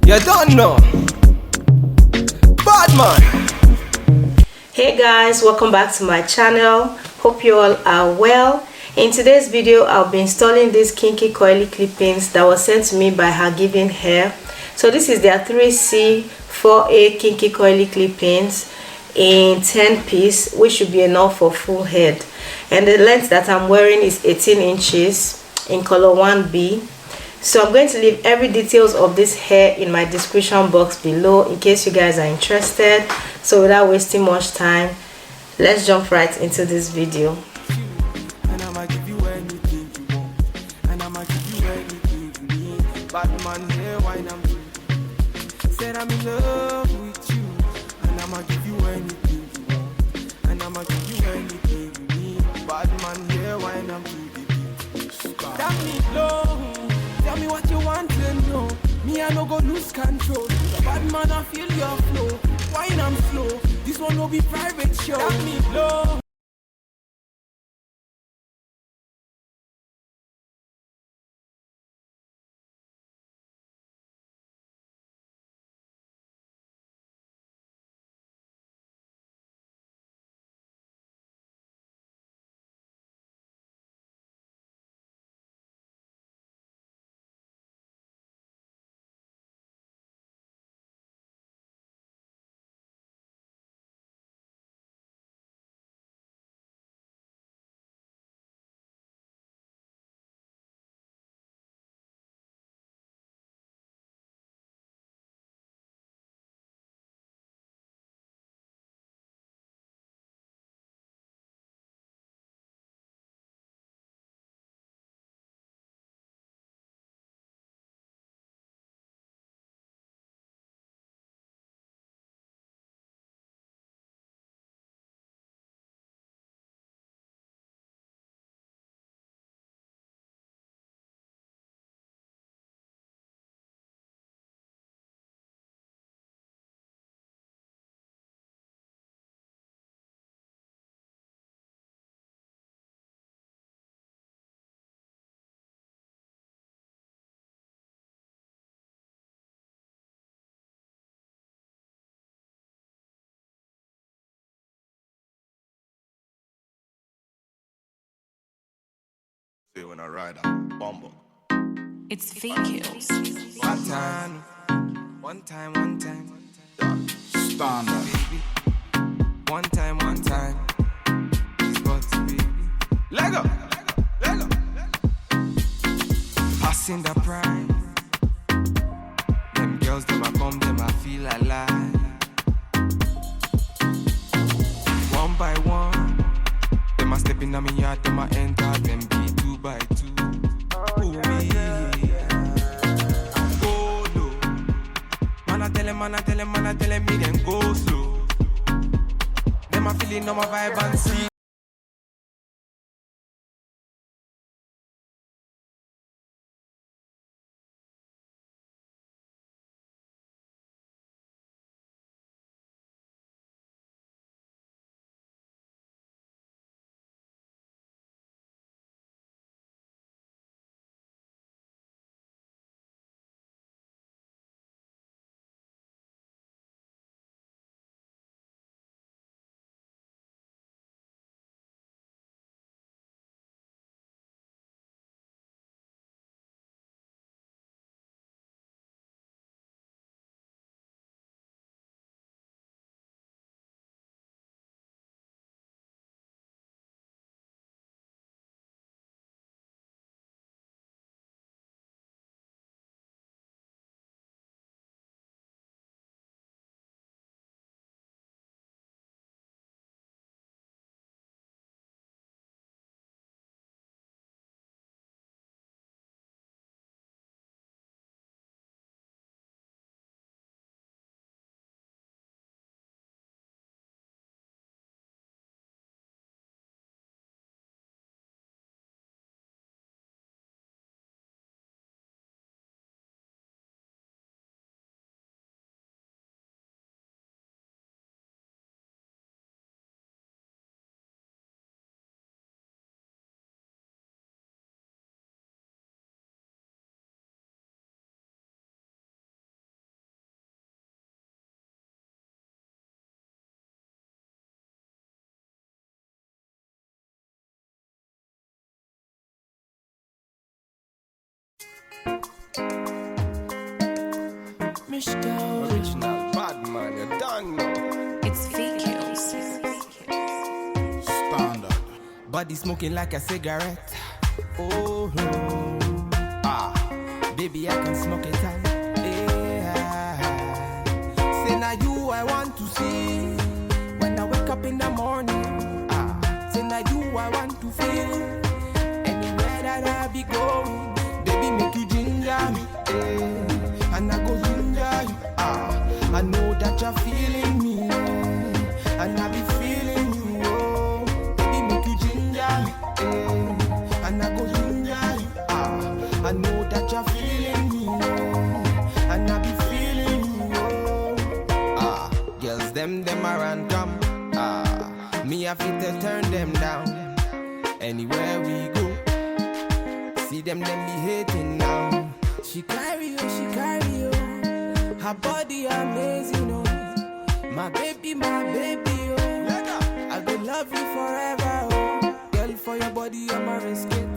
You don't know. Bad man. Hey guys, welcome back to my channel. Hope you all are well. In today's video, I'll be installing these kinky coily clippings that was sent to me by HerGivenHair. So this is their 3C 4A kinky coily clippings in 10 piece, which should be enough for full head. And the length that I'm wearing is 18 inches in color 1B. So I'm going to leave every details of this hair in my description box below in case you guys are interested. So without wasting much time, let's jump right into this video. And I'ma give you anything you want. And I'ma give you anything you need. Bad man here, wine I'm doing. Said I'm in love with you. And I'ma give you anything you want. And I'ma give you anything you need. Bad man here, wine I'm doing. Tell me low. Tell me what you want to know. Me I no go lose control. Bad man I feel your flow. Wine I'm slow. This one will be private show. Tell me low. When I ride out, bumble. It's fake kills. One time. Standard. Baby. One time. It's got to be. Lego. Passing the prime. Them girls, them I come, them I feel alive. One by one. Them I step in on me yard, them I enter, them be 2 by 2. Ooh, yeah. Go low. Man I tell him, me then go slow. Them I feeling on my vibe and see. Original bad man, you don't know. It's fake kills. Standard. Body smoking like a cigarette. Oh, no. Baby, I can smoke it all. Yeah. Say now you I want to see when I wake up in the morning. Say now you I want to feel anywhere that I be going. Baby, make you ginger me, and I go ginger you. I know that you're feeling me, and I be feeling you. Oh, baby, make you ginger me, and I go ginger you. I know that you're feeling me, and I be feeling you. Girls, them are random. Me I fit to turn them down. Anywhere we go, see them be hating now. She carry you. Her body amazing, oh. My baby, oh. I will love you forever, oh. Girl, for your body, I'ma risk it.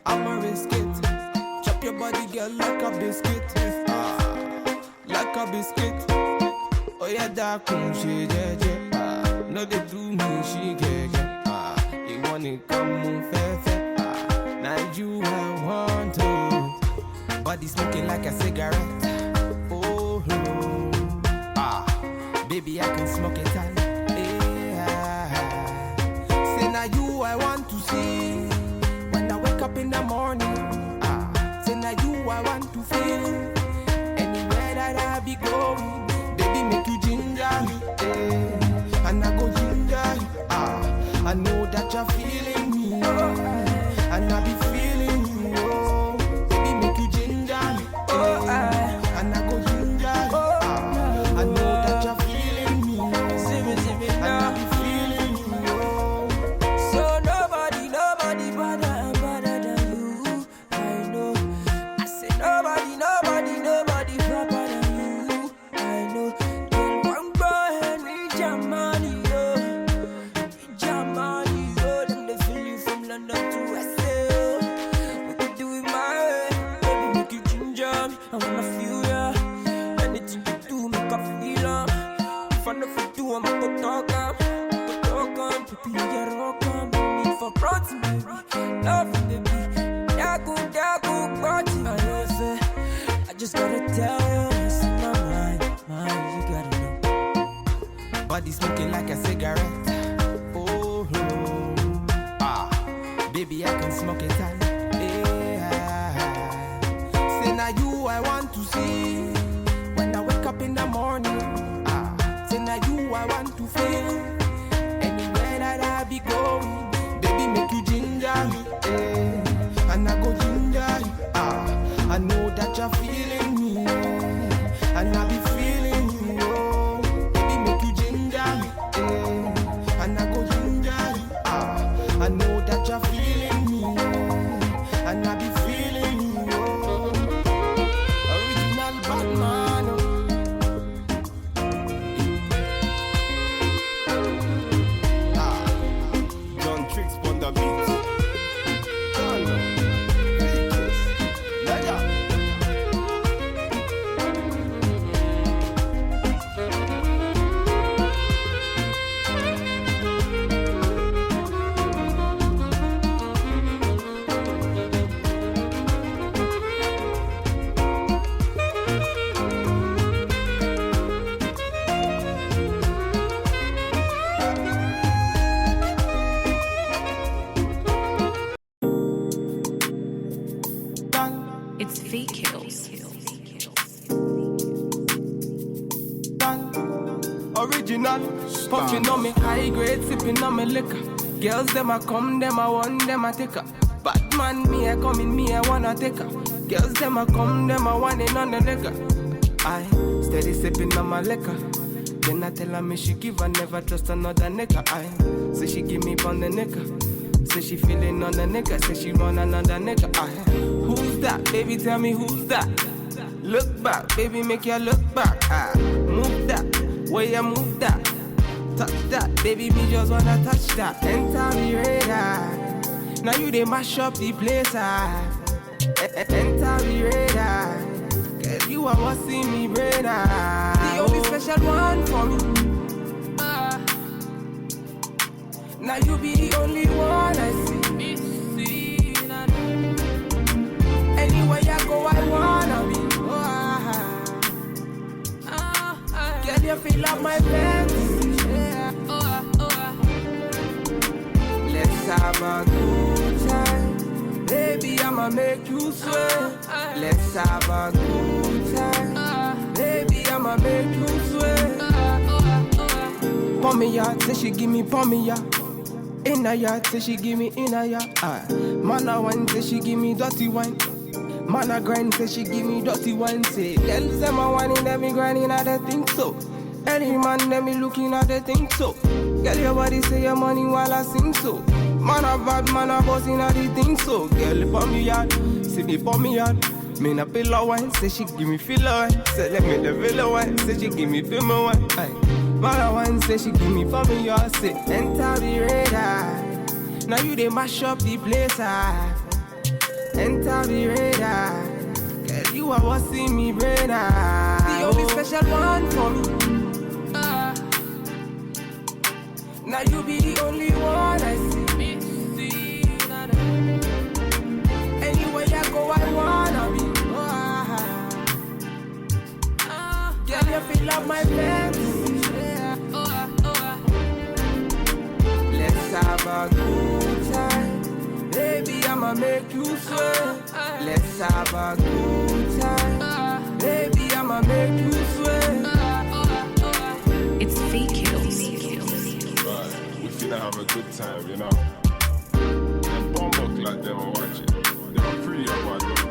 I'ma risk it. Chop your body, girl, like a biscuit. Like a biscuit. Oh yeah, that she jeje. No, they do me, she get. You want it, come on, fair. Now you I want to. Body smoking like a cigarette. Oh no. Baby, I can smoke it all. Yeah. Say now you I want to see when I wake up in the morning. Say now you I want to feel anywhere that I be going. Baby, make you ginger me, and I go ginger you. I know that you're feeling me, and I be feeling you. Oh, baby, make you ginger me, and I go ginger you. I know that you're feeling me, and I be feeling you. Oh. So nobody better than you. I know. I said nobody proper than you. I know. Girl, one boy and reach your money, yo. Reach your money, yo. Them they feel you from London to SA. We could do it my way. Baby, make you ginger me. I wanna feel ya. Anything you do, make I feel ya. If I never do, I'ma go talk am. Baby, you rock on. No need for protein, baby. Love you, baby. Dagu, party. I know, say. I just gotta tell you what's in my mind. You gotta know. Body smoking like a cigarette. Oh no. Baby, I can smoke it all. Yeah. Say now you I want to see when I wake up in the morning. Say now you I want to feel anywhere that I be going. Baby, make you ginger me, and I go ginger you. I know that you're feeling me, and I be feeling you. Oh, baby, make you ginger me, and I go ginger you. I know that you're feeling me, and I be feeling you. Oh, original bad man. John Tricks on the beat. It's fake kills. Original, puffing on me high grade, sipping on me liquor. Girls them a come, them a want, them a take her. Batman me a coming, me a wanna take her. Girls them a come, them a want it on the liquor. I steady sipping on my liquor. Then I tell her me she give her never trust another nigga. I say she give me on the nigga. Say she feeling on the nigga. Say she want another nigga. I who's that? Baby, tell me who's that? Look back, baby, make you look back. Move that, where you move that. Touch that, baby, me just wanna touch that. Enter me radar. Now you they mash up the place. Enter me radar. Girl, you you are what's in me brain. The only special one for me. Now you be the only one I see. Anywhere I go, I wanna be. Girl, you feel up my fantasy. Let's have a good time. Baby, I'ma make you sweat. Let's have a good time. Baby, I'ma make you sweat. Pon me ya, say she give me pon me ya. In a yard, say she give me in a yard. Man a wine, say she give me dirty wine. Man a grind, say she give me dirty wine. Say, girl, say my wine in me grinding, I don't think so. Any man, let me looking at the thing so. Girl, your body say your money while I sing so. Man a bad, man a boss in a the thing so. Girl, pon me yard, see me pon me yard. Me na pillow wine, say she give me filler wine. Say let me the villa wine, say she give me film wine. Man a wine, say she give me for me yard. Say enter the radar. Now you they mash up the place. Enter the radar. Girl, you are what's in me brain. The only special one for me. Now you be the only one I see. Anywhere I go, I wanna be. Girl, you feel up my fantasy. Let's have a good time. Baby, I'ma make you sweat. Let's have a good time. Baby, I'ma make you sweat. It's fake kills. Right, we finna have a good time, you know. Them bomb like them are watching. They're pretty about them.